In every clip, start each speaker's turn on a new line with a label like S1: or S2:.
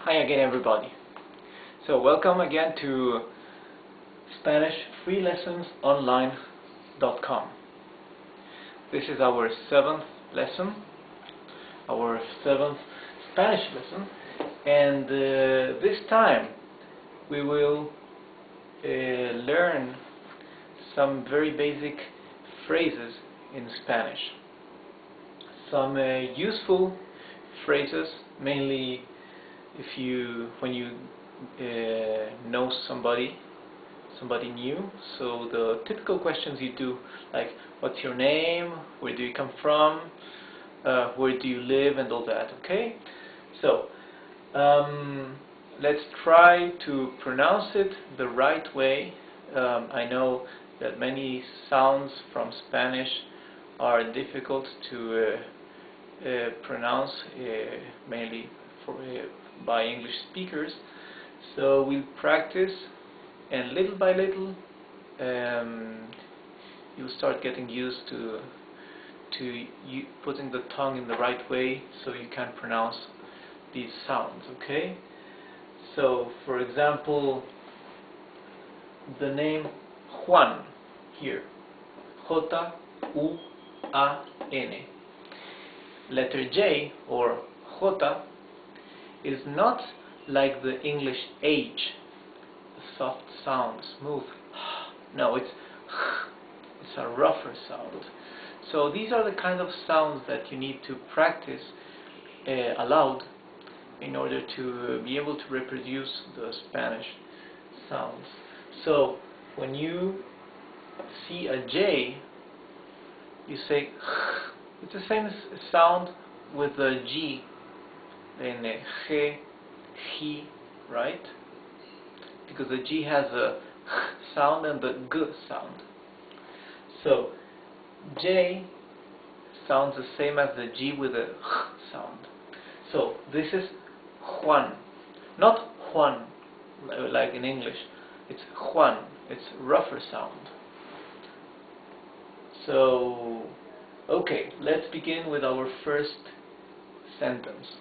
S1: Hi again, everybody. So welcome again to SpanishFreeLessonsOnline.com. This is our seventh lesson, our seventh Spanish lesson, and this time we will learn some very basic phrases in Spanish. Some useful phrases, mainly when you know somebody new. So the typical questions you do, like what's your name, where do you come from, where do you live, and all that. Okay, so let's try to pronounce it the right way. I know that many sounds from Spanish are difficult to pronounce, mainly by English speakers. So we'll practice, and little by little you'll start getting used to putting the tongue in the right way so you can pronounce these sounds. Okay, so for example, the name Juan here, J-U-A-N. Letter J, or J, is not like the English H, the soft sound, smooth. No, it's a rougher sound. So these are the kind of sounds that you need to practice aloud in order to be able to reproduce the Spanish sounds. So when you see a J, you say it's the same sound with the G in G, he, right? Because the G has a sound and the G sound. So J sounds the same as the G with a sound. So this is Juan, not Juan like in English. It's Juan. It's rougher sound. So okay, let's begin with our first sentence.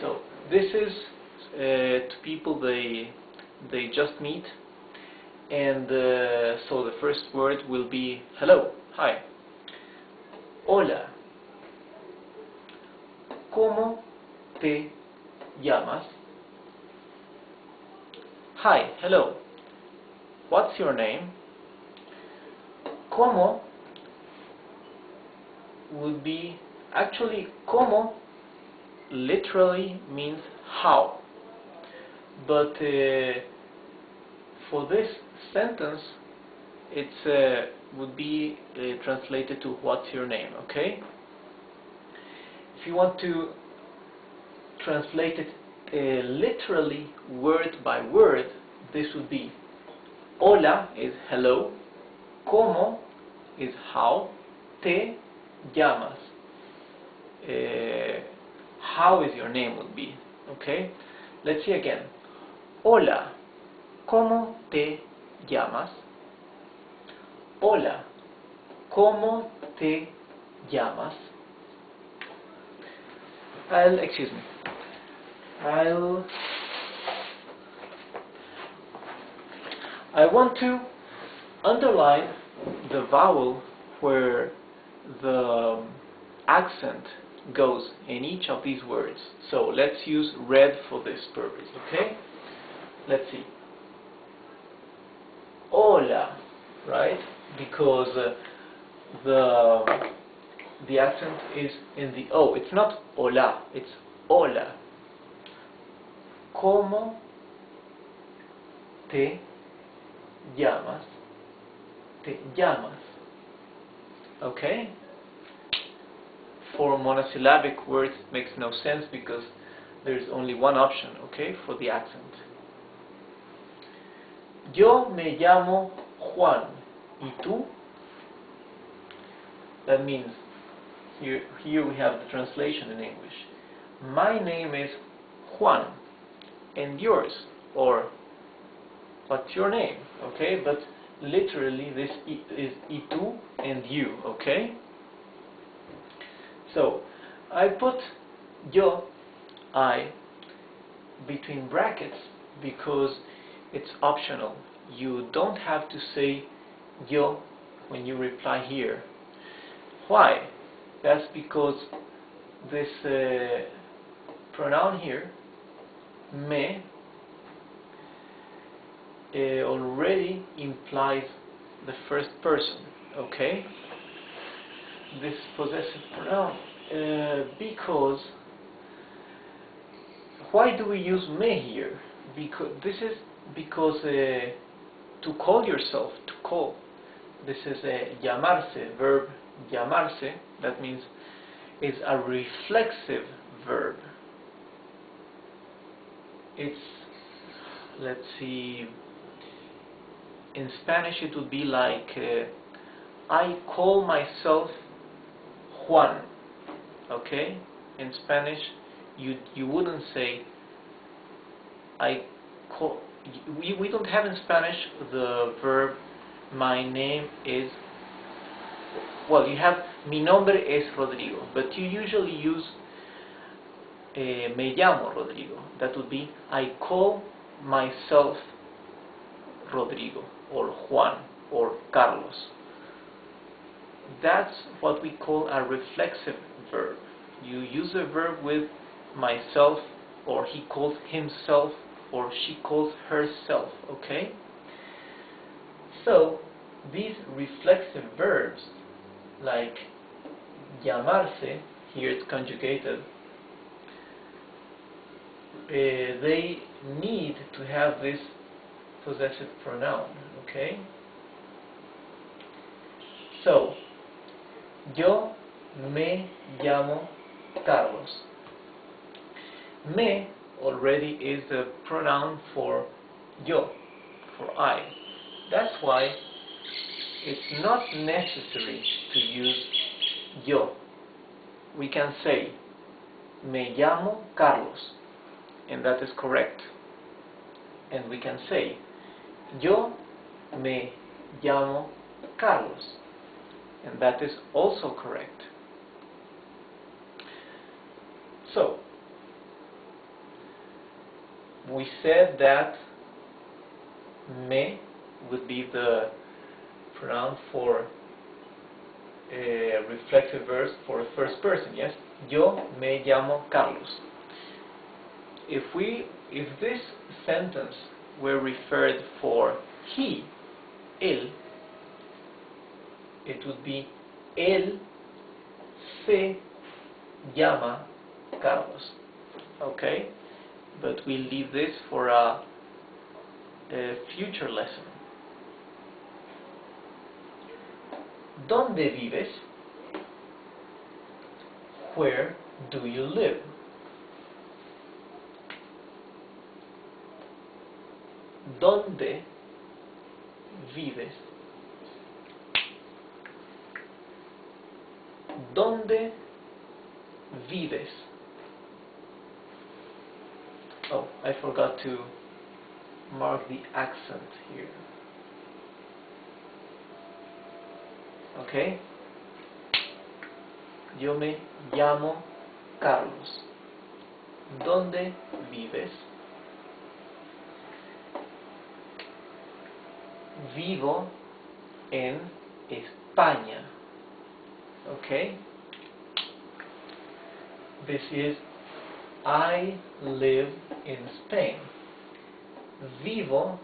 S1: So this is to people they just meet, and so the first word will be hello, hi. Hola, ¿cómo te llamas? Hi, hello. What's your name? ¿Cómo would be, actually, ¿cómo literally means how, but for this sentence it would be translated to what's your name. Okay, if you want to translate it literally word by word, this would be hola is hello, ¿cómo is how, te llamas, how is your name would be. Okay, let's see again. Hola, ¿cómo te llamas? Hola, ¿cómo te llamas? I want to underline the vowel where the accent goes in each of these words. So let's use red for this purpose. Okay, let's see. Hola, right? Because the accent is in the O. It's not hola, it's hola. ¿Cómo te llamas? Te llamas. Okay? For monosyllabic words it makes no sense because there's only one option, okay, for the accent. Yo me llamo Juan. ¿Y tú? That means here we have the translation in English. My name is Juan, and yours, or what's your name? Okay, but literally this is y tú and you. Okay. So I put yo, I, between brackets because it's optional. You don't have to say yo when you reply here. Why? That's because this pronoun here, me, already implies the first person, okay? This possessive pronoun, because why do we use me here? Because to call yourself, to call. This is a llamarse, verb llamarse. That means it's a reflexive verb. It's, let's see, in Spanish it would be like I call myself Juan. Okay? In Spanish you wouldn't say I call. We don't have in Spanish the verb my name is. Well, you have mi nombre es Rodrigo, but you usually use me llamo Rodrigo. That would be I call myself Rodrigo or Juan or Carlos. That's what we call a reflexive verb. You use a verb with myself, or he calls himself, or she calls herself, okay? So these reflexive verbs, like llamarse, here it's conjugated, they need to have this possessive pronoun, okay? So, yo me llamo Carlos. Me already is the pronoun for yo, for I. That's why it's not necessary to use yo. We can say me llamo Carlos, and that is correct. And we can say yo me llamo Carlos, and that is also correct. So we said that me would be the pronoun for reflexive verbs for the first person, yes? Yo me llamo Carlos. If this sentence were referred for he, él, it would be él se llama Carlos. Okay? But we'll leave this for a future lesson. ¿Dónde vives? Where do you live? ¿Dónde vives? ¿Dónde vives? Oh, I forgot to mark the accent here. Okay? Yo me llamo Carlos. ¿Dónde vives? Vivo en España. Okay? This is I live in Spain. Vivo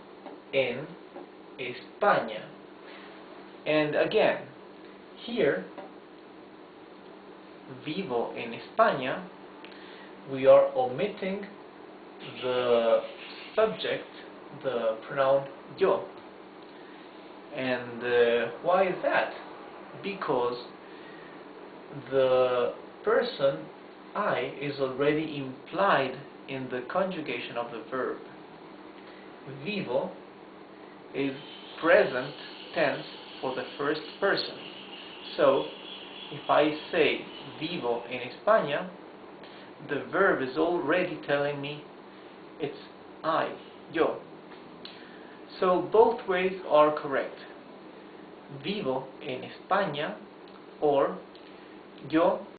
S1: en España. And again, here, vivo en España, we are omitting the subject, the pronoun yo. And why is that? Because the person I is already implied in the conjugation of the verb. Vivo is present tense for the first person. So, if I say vivo en España, the verb is already telling me it's I, yo. So both ways are correct. Vivo en España or yo